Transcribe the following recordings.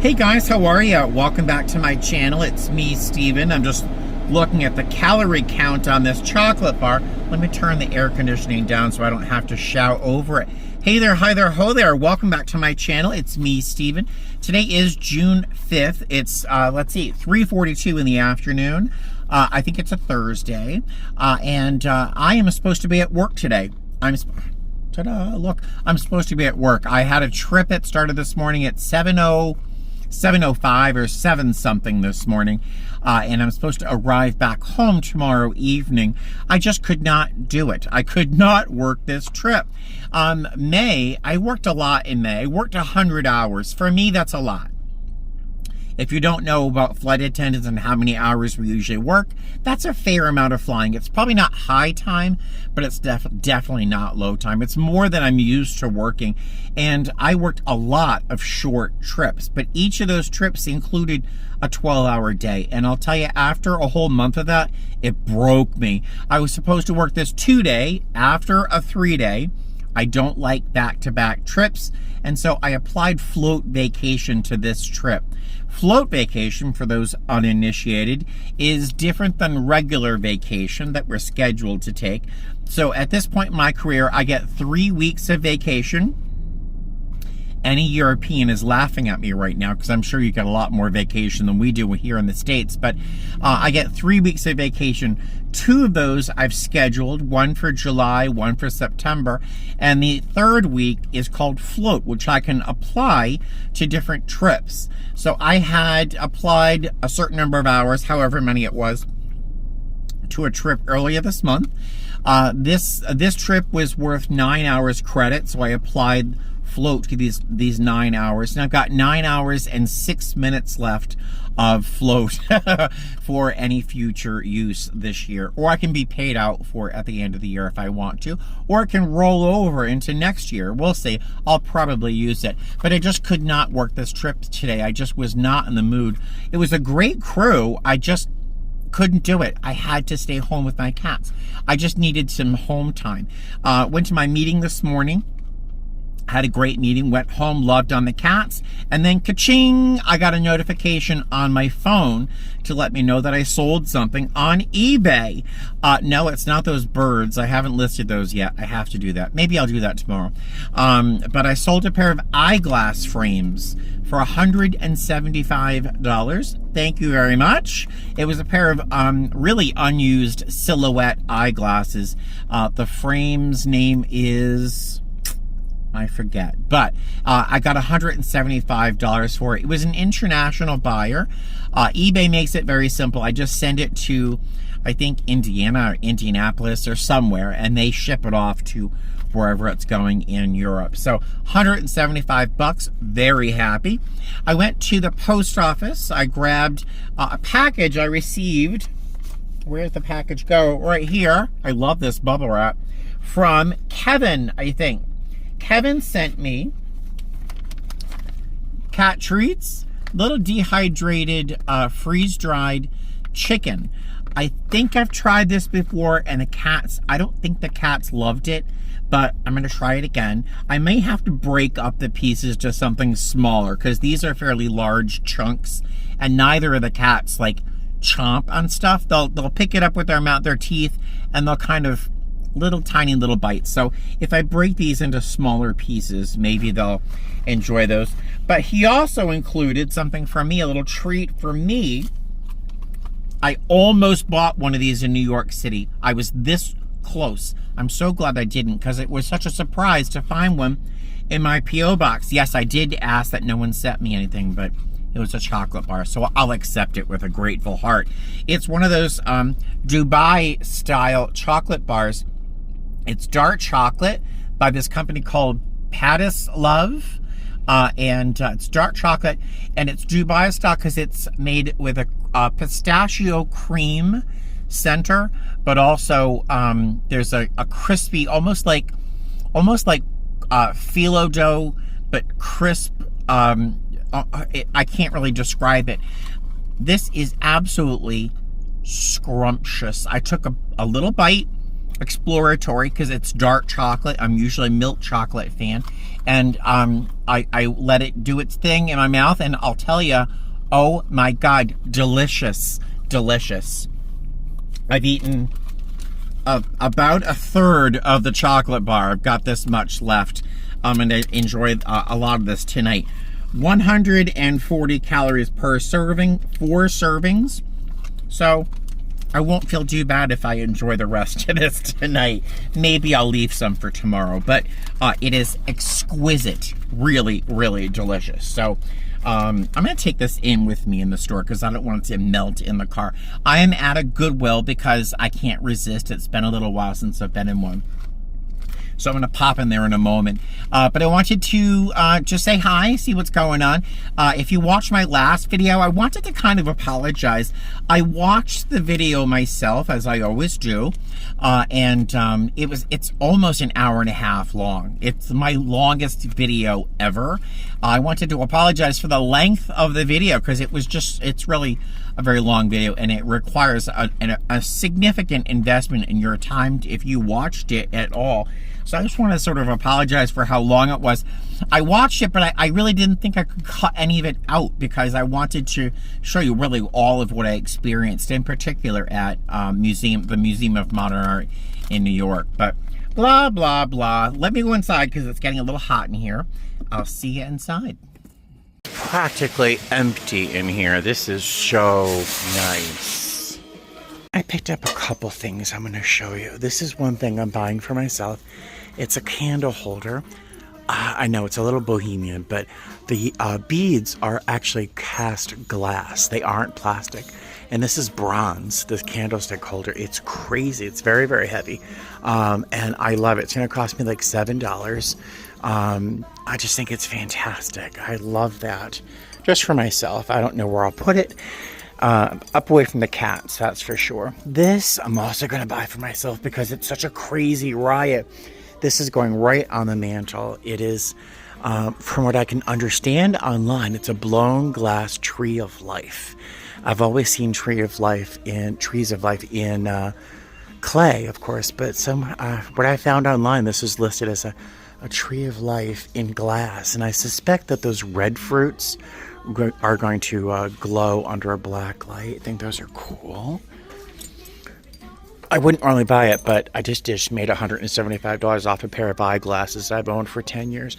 Hey guys, how are you? Welcome back to my channel. It's me, Steven. I'm just looking at the calorie count on this chocolate bar. Let me turn the air conditioning down so I don't have to shout over it. Hey there, hi there, ho there. Welcome back to my channel. It's me, Steven. Today is June 5th. It's, 3:42 in the afternoon. I think it's a Thursday. And I am supposed to be at work today. Ta-da, look, I'm supposed to be at work. I had a trip that started this morning at 7:05 or 7 something this morning, and I'm supposed to arrive back home tomorrow evening. I just could not do it. I could not work this trip. May, I worked a lot in May. I worked 100 hours. For me, that's a lot. If you don't know about flight attendants and how many hours we usually work, that's a fair amount of flying. It's probably not high time, but it's definitely not low time. It's more than I'm used to working. And I worked a lot of short trips, but each of those trips included a 12-hour day. And I'll tell you, after a whole month of that, it broke me. I was supposed to work this 2-day after a 3-day. I don't like back-to-back trips, and so I applied float vacation to this trip. Float vacation, for those uninitiated, is different than regular vacation that we're scheduled to take. So at this point in my career, I get 3 weeks of vacation. Any European is laughing at me right now because I'm sure you get a lot more vacation than we do here in the States. But I get 3 weeks of vacation. 2 of those I've scheduled, one for July, one for September. And the third week is called float, which I can apply to different trips. So I had applied a certain number of hours, however many it was, to a trip earlier this month. This trip was worth 9 hours credit, so I applied float to these 9 hours, and I've got 9 hours and 6 minutes left of float for any future use this year, or I can be paid out for it at the end of the year if I want to, or it can roll over into next year. We'll see. I'll probably use it, but I just could not work this trip today. I just was not in the mood. It was a great crew. I just couldn't do it. I had to stay home with my cats. I just needed some home time. Went to my meeting this morning. Had a great meeting, went home, loved on the cats, and then ka-ching, I got a notification on my phone to let me know that I sold something on eBay. No, it's not those birds. I haven't listed those yet. I have to do that. Maybe I'll do that tomorrow. But I sold a pair of eyeglass frames for $175. Thank you very much. It was a pair of really unused silhouette eyeglasses. The frame's name is, I forget, but I got $175 for it. It was an international buyer. eBay makes it very simple. I just send it to, I think, Indiana or Indianapolis or somewhere, and they ship it off to wherever it's going in Europe. So $175, very happy. I went to the post office. I grabbed a package I received. Where'd the package go? Right here. I love this bubble wrap. From Kevin, I think. Kevin sent me cat treats, little dehydrated, freeze-dried chicken. I think I've tried this before, and I don't think the cats loved it, but I'm going to try it again. I may have to break up the pieces to something smaller, because these are fairly large chunks, and neither of the cats, like, chomp on stuff. They'll pick it up with their teeth, and they'll kind of tiny little bites. So if I break these into smaller pieces, maybe they'll enjoy those. But he also included something for me, a little treat for me. I almost bought one of these in New York City. I was this close. I'm so glad I didn't, because it was such a surprise to find one in my P.O. box. Yes, I did ask that no one sent me anything, but it was a chocolate bar, so I'll accept it with a grateful heart. It's one of those Dubai-style chocolate bars. It's dark chocolate by this company called Patis Love, and it's dark chocolate, and it's Dubai style because it's made with a pistachio cream center, but also there's a crispy, almost like phyllo dough, but crisp. I can't really describe it. This is absolutely scrumptious. I took a little bite. exploratory because it's dark chocolate. I'm usually a milk chocolate fan. And I let it do its thing in my mouth, and I'll tell you, oh my God, delicious, delicious. I've eaten about a third of the chocolate bar. I've got this much left. I'm going to enjoy a lot of this tonight. 140 calories per serving, 4 servings. So I won't feel too bad if I enjoy the rest of this tonight. Maybe I'll leave some for tomorrow, but it is exquisite, really, really delicious. So I'm gonna take this in with me in the store because I don't want it to melt in the car. I am at a Goodwill because I can't resist. It's been a little while since I've been in one. So I'm going to pop in there in a moment. But I wanted to just say hi, see what's going on. If you watched my last video, I wanted to kind of apologize. I watched the video myself, as I always do. And it's almost an hour and a half long. It's my longest video ever. I wanted to apologize for the length of the video because it's really a very long video, and it requires a significant investment in your time if you watched it at all. So I just want to sort of apologize for how long it was. I watched it, but I really didn't think I could cut any of it out because I wanted to show you really all of what I experienced, in particular at the Museum of Modern Art in New York. But blah, blah, blah. Let me go inside because it's getting a little hot in here. I'll see you inside. Practically empty in here. This is so nice. I picked up a couple things I'm going to show you. This is one thing I'm buying for myself. It's a candle holder. I know it's a little bohemian, but the beads are actually cast glass. They aren't plastic. And this is bronze, this candlestick holder. It's crazy. It's very, very heavy. And I love it. It's going to cost me like $7. I just think it's fantastic. I love that. Just for myself. I don't know where I'll put it. Up away from the cats, that's for sure. This I'm also going to buy for myself because it's such a crazy riot. This is going right on the mantle. It is, from what I can understand online, it's a blown glass tree of life. I've always seen trees of life in clay, of course, but what I found online, this is listed as a tree of life in glass, and I suspect that those red fruits are going to glow under a black light. I think those are cool. I wouldn't normally buy it, but I just made $175 off a pair of eyeglasses I've owned for 10 years.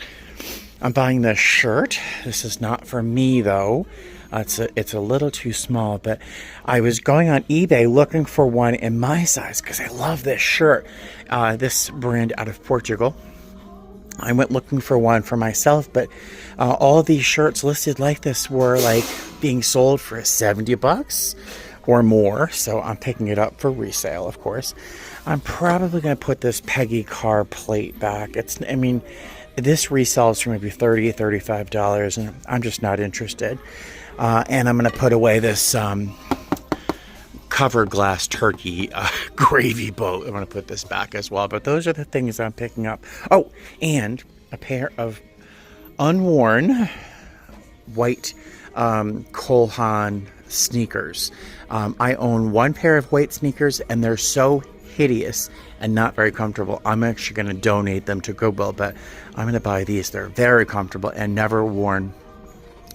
I'm buying this shirt. This is not for me, though. It's a little too small, but I was going on eBay looking for one in my size because I love this shirt. This brand out of Portugal. I went looking for one for myself, but all of these shirts listed like this were like being sold for $70 or more. So I'm picking it up for resale, of course. I'm probably going to put this Peggy Car plate back. This resells for maybe $30, $35, and I'm just not interested. And I'm going to put away this covered glass turkey gravy boat. I'm going to put this back as well. But those are the things I'm picking up. Oh, and a pair of unworn white Cole Haan sneakers. I own one pair of white sneakers, and they're so hideous and not very comfortable. I'm actually going to donate them to Goodwill, but I'm going to buy these. They're very comfortable and never worn.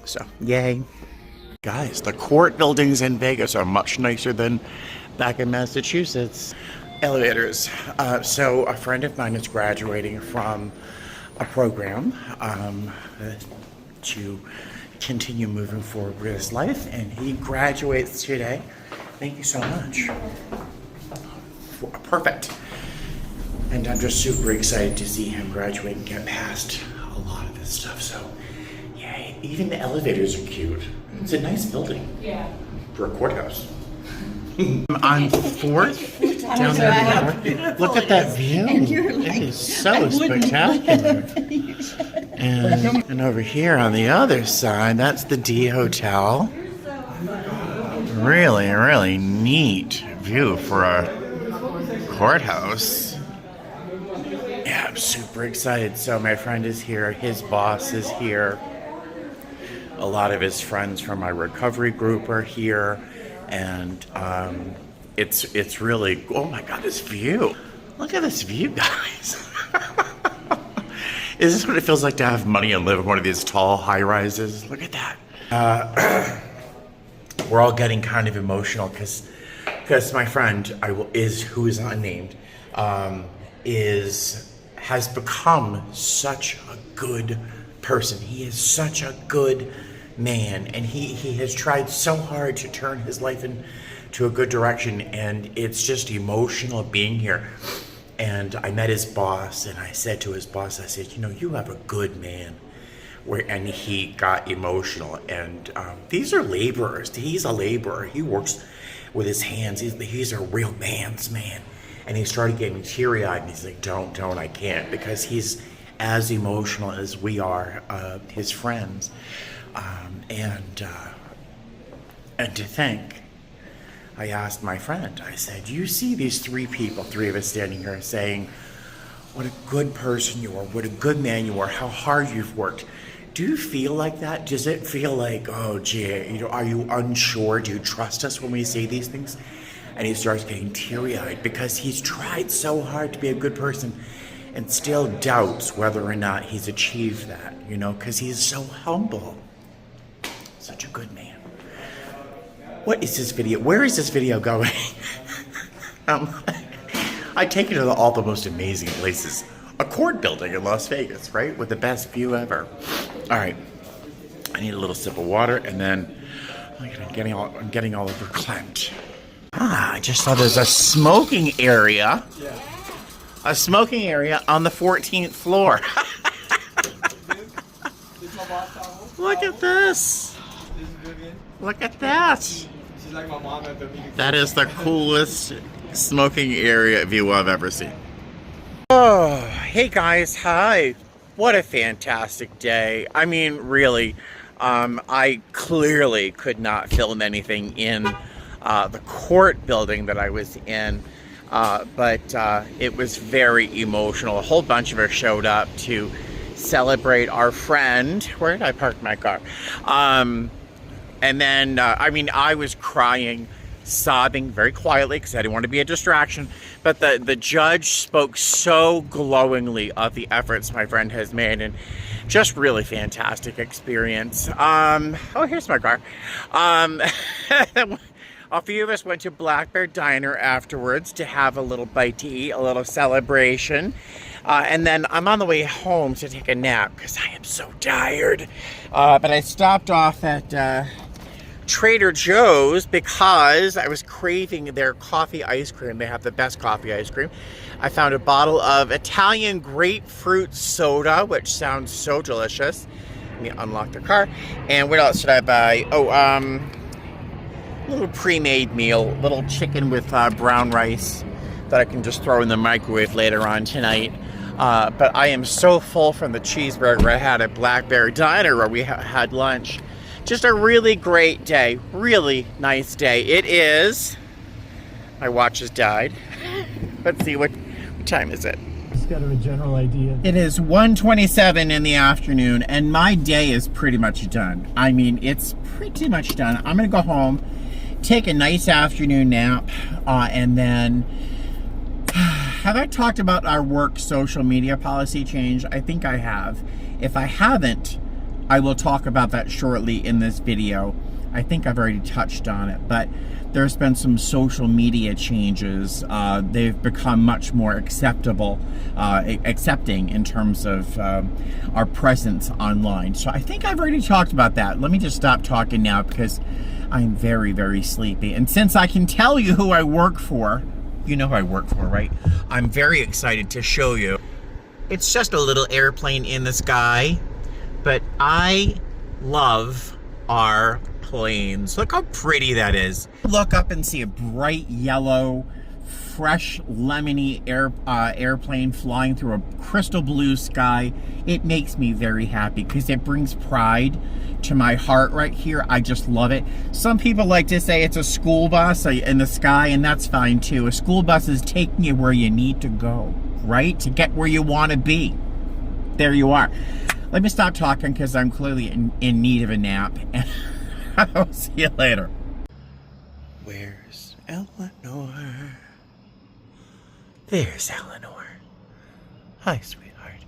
So, yay. Guys, the court buildings in Vegas are much nicer than back in Massachusetts. Elevators. So a friend of mine is graduating from a program to continue moving forward with his life, and he graduates today. Thank you so much. Perfect. And I'm just super excited to see him graduate and get past a lot of this stuff. So, yay. Even the elevators are cute. It's a nice building. Yeah. For a courthouse. On 4th, down there. Look at that view. It is so spectacular. And over here on the other side, that's the D Hotel. Really, really neat view for a courthouse. Yeah, I'm super excited. So my friend is here. His boss is here. A lot of his friends from my recovery group are here, and it's really, oh my God, this view. Look at this view, guys. Is this what it feels like to have money and live in one of these tall high rises? Look at that. We're all getting kind of emotional because my friend, who is unnamed, has become such a good person. He is such a good man, and he has tried so hard to turn his life into a good direction, and it's just emotional being here. And I met his boss, and I said to his boss, I said, you know, you have a good man. And he got emotional. And these are laborers. He's a laborer. He works with his hands. He's a real man's man. And he started getting teary-eyed, and he's like, don't, I can't, because he's as emotional as we are, his friends. And to think, I asked my friend, I said, you see these three of us standing here saying, what a good person you are, what a good man you are, how hard you've worked. Do you feel like that? Does it feel like, oh gee, you know, are you unsure? Do you trust us when we say these things? And he starts getting teary-eyed because he's tried so hard to be a good person and still doubts whether or not he's achieved that, you know, because he's so humble. Such a good man. What is this video? Where is this video going? I take you to all the most amazing places. A court building in Las Vegas, right? With the best view ever. All right. I need a little sip of water, and then I'm getting all over verklempt. I just saw there's a smoking area. Yeah. A smoking area on the 14th floor. Look at this. Look at that. That is the coolest smoking area view I've ever seen. Oh, hey guys, hi. What a fantastic day. I mean, really, I clearly could not film anything in the court building that I was in, but it was very emotional. A whole bunch of us showed up to celebrate our friend. Where did I park my car? And then, I mean, I was crying, sobbing very quietly because I didn't want to be a distraction. But the judge spoke so glowingly of the efforts my friend has made, and just really fantastic experience. Oh, here's my car. A few of us went to Black Bear Diner afterwards to have a little bite to eat, a little celebration. And then I'm on the way home to take a nap because I am so tired. But I stopped off at Trader Joe's because I was craving their coffee ice cream. They have the best coffee ice cream. I found a bottle of Italian grapefruit soda, which sounds so delicious. Let me unlock the car. And what else did I buy? Oh, a little pre-made meal, little chicken with brown rice that I can just throw in the microwave later on tonight. But I am so full from the cheeseburger I had at Black Bear Diner where we had lunch. Just a really great day. Really nice day. It is... My watch has died. Let's see, what time is it? Just got a general idea. It is 1:27 in the afternoon, and my day is pretty much done. I mean, it's pretty much done. I'm going to go home, take a nice afternoon nap, and then... Have I talked about our work social media policy change? I think I have. If I haven't, I will talk about that shortly in this video. I think I've already touched on it, but there's been some social media changes. They've become much more accepting in terms of our presence online. So I think I've already talked about that. Let me just stop talking now because I'm very, very sleepy. And since I can tell you who I work for, you know who I work for, right? I'm very excited to show you. It's just a little airplane in the sky, but I love our planes. Look how pretty that is. Look up and see a bright yellow, fresh lemony airplane flying through a crystal blue sky. It makes me very happy because it brings pride to my heart right here. I just love it. Some people like to say it's a school bus in the sky, and that's fine too. A school bus is taking you where you need to go, right? To get where you want to be. There you are. Let me stop talking because I'm clearly in need of a nap. And I'll see you later. Where's Eleanor? There's Eleanor. Hi, sweetheart.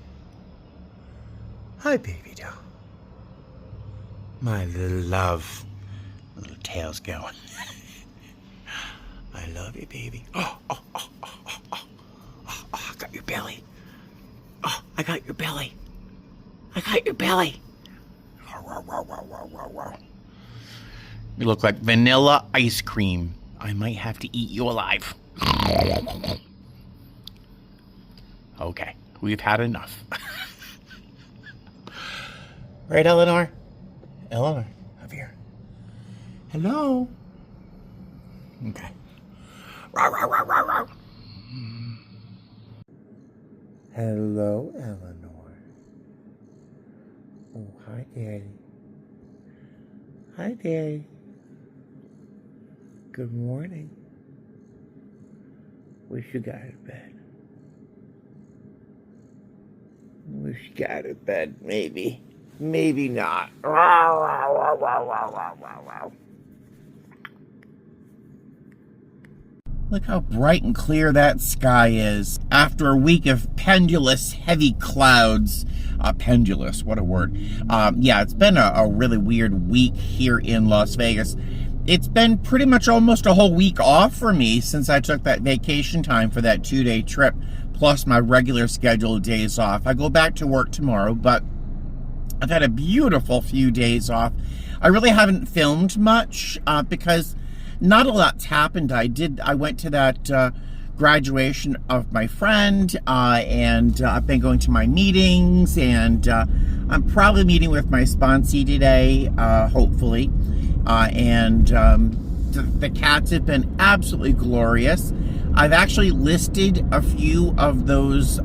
Hi, baby doll. My little love. Little tail's going. I love you, baby. Oh, I got your belly. Oh, I got your belly. I got your belly. You look like vanilla ice cream. I might have to eat you alive. Okay, we've had enough. Right, Eleanor? Eleanor, up here. Hello? Okay. Hello, Eleanor. Oh, hi, Daddy. Hi, Daddy. Good morning. Wish you got out of bed. Wish you got out of bed, maybe. Maybe not. Look how bright and clear that sky is. After a week of pendulous, heavy clouds. Pendulous, what a word. Yeah, it's been a really weird week here in Las Vegas. It's been pretty much almost a whole week off for me since I took that vacation time for that 2-day trip, plus my regular scheduled days off. I go back to work tomorrow, but I've had a beautiful few days off. I really haven't filmed much because not a lot's happened. I went to that graduation of my friend, and I've been going to my meetings, and I'm probably meeting with my sponsee today, hopefully. And the cats have been absolutely glorious. I've actually listed a few of those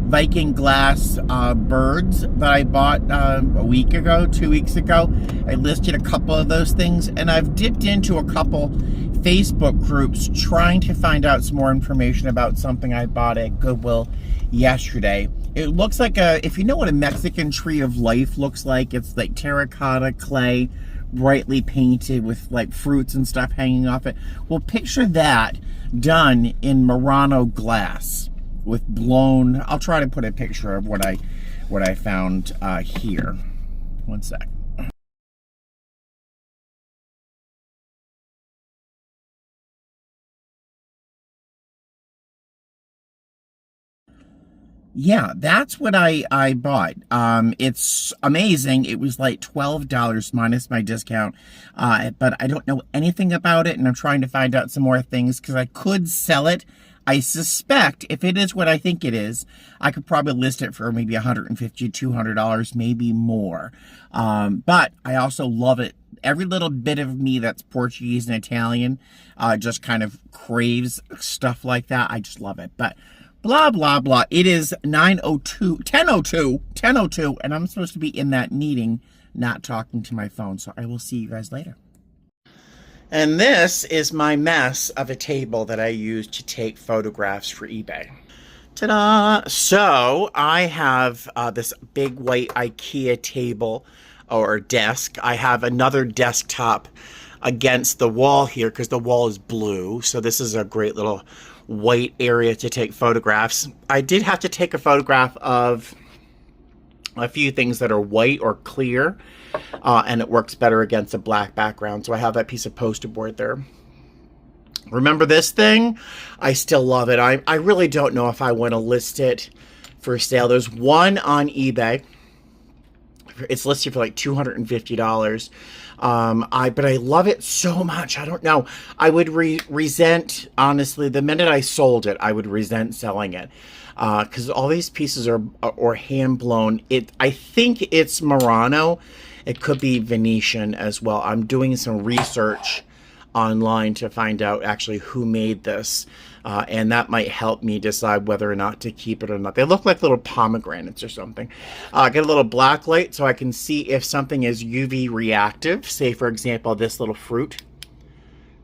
Viking glass birds that I bought a week ago, 2 weeks ago. I listed a couple of those things, and I've dipped into a couple Facebook groups trying to find out some more information about something I bought at Goodwill yesterday. It looks like if you know what a Mexican tree of life looks like, it's like terracotta clay, brightly painted with like fruits and stuff hanging off it. Well, picture that done in Murano glass with blown. I'll try to put a picture of what I found here. One sec. Yeah, that's what I bought. It's amazing. It was like $12 minus my discount. But I don't know anything about it, and I'm trying to find out some more things because I could sell it. I suspect if it is what I think it is, I could probably list it for maybe $150, $200, maybe more. But I also love it. Every little bit of me that's Portuguese and Italian just kind of craves stuff like that. I just love it. But blah, blah, blah. It is 10:02, and I'm supposed to be in that meeting, not talking to my phone. So I will see you guys later. And this is my mess of a table that I use to take photographs for eBay. Ta-da! So I have this big white IKEA table or desk. I have another desktop against the wall here because the wall is blue. So this is a great little white area to take photographs. I did have to take a photograph of a few things that are white or clear, and it works better against a black background. So I have that piece of poster board there. Remember this thing? I still love it. I really don't know if I want to list it for sale. There's one on eBay. It's listed for like $250. But I love it so much. I don't know. I would resent, honestly, the minute I sold it, I would resent selling it. Because all these pieces are hand blown. I think it's Murano. It could be Venetian as well. I'm doing some research online to find out actually who made this. And that might help me decide whether or not to keep it or not. They look like little pomegranates or something. Get a little black light so I can see if something is UV reactive. Say, for example, this little fruit.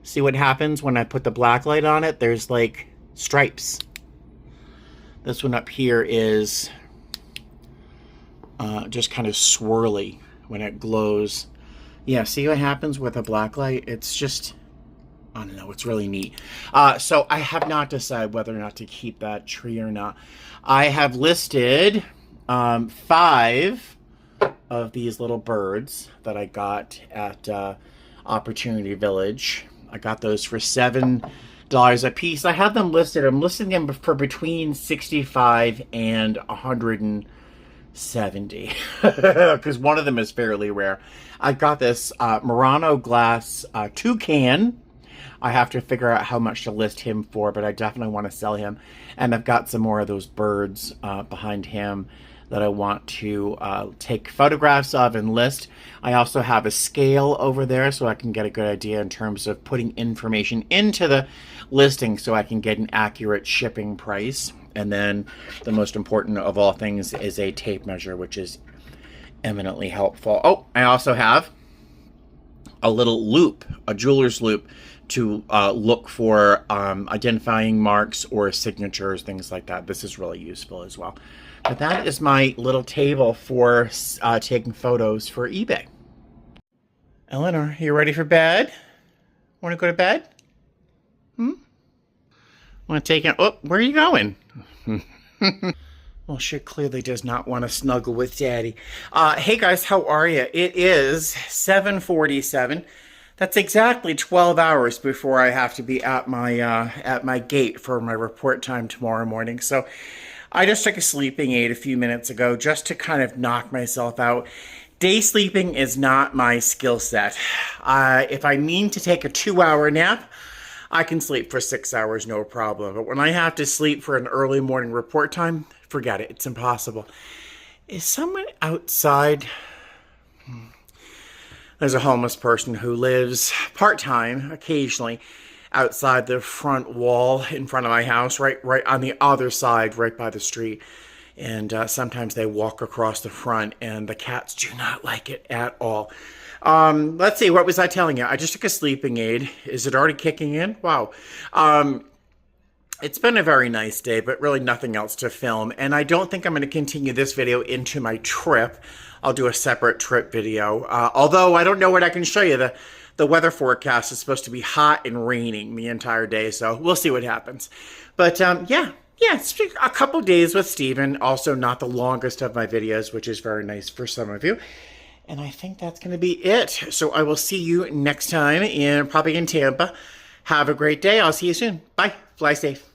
See what happens when I put the black light on it? There's like stripes. This one up here is just kind of swirly when it glows. Yeah, see what happens with a black light? It's just I don't know, it's really neat. So I have not decided whether or not to keep that tree or not. I have listed 5 of these little birds that I got at Opportunity Village. I got those for $7 a piece. I have them listed. I'm listing them for between 65 and 170 because one of them is fairly rare. I got this Murano glass toucan. I have to figure out how much to list him for, but I definitely want to sell him. And I've got some more of those birds behind him that I want to take photographs of and list. I also have a scale over there so I can get a good idea in terms of putting information into the listing so I can get an accurate shipping price. And then the most important of all things is a tape measure, which is eminently helpful. Oh, I also have a little loop, a jeweler's loop, to look for identifying marks or signatures, things like that. This is really useful as well. But that is my little table for taking photos for eBay. Eleanor, you ready for bed? Want to go to bed? Want to take it? Oh, where are you going? Well, she clearly does not want to snuggle with Daddy. Hey guys, how are you? It is 7:47. That's exactly 12 hours before I have to be at my gate for my report time tomorrow morning. So I just took a sleeping aid a few minutes ago just to kind of knock myself out. Day sleeping is not my skill set. If I mean to take a 2-hour nap, I can sleep for 6 hours, no problem. But when I have to sleep for an early morning report time, forget it. It's impossible. Is someone outside? There's a homeless person who lives part-time, occasionally, outside the front wall in front of my house, right on the other side, right by the street. And sometimes they walk across the front, and the cats do not like it at all. Let's see, what was I telling you? I just took a sleeping aid. Is it already kicking in? Wow. It's been a very nice day, but really nothing else to film. And I don't think I'm going to continue this video into my trip. I'll do a separate trip video. Although I don't know what I can show you. The weather forecast is supposed to be hot and raining the entire day, so we'll see what happens. But yeah, it's a couple days with Steven. Also not the longest of my videos, which is very nice for some of you. And I think that's going to be it. So I will see you next time, probably in Tampa. Have a great day. I'll see you soon. Bye. Fly safe.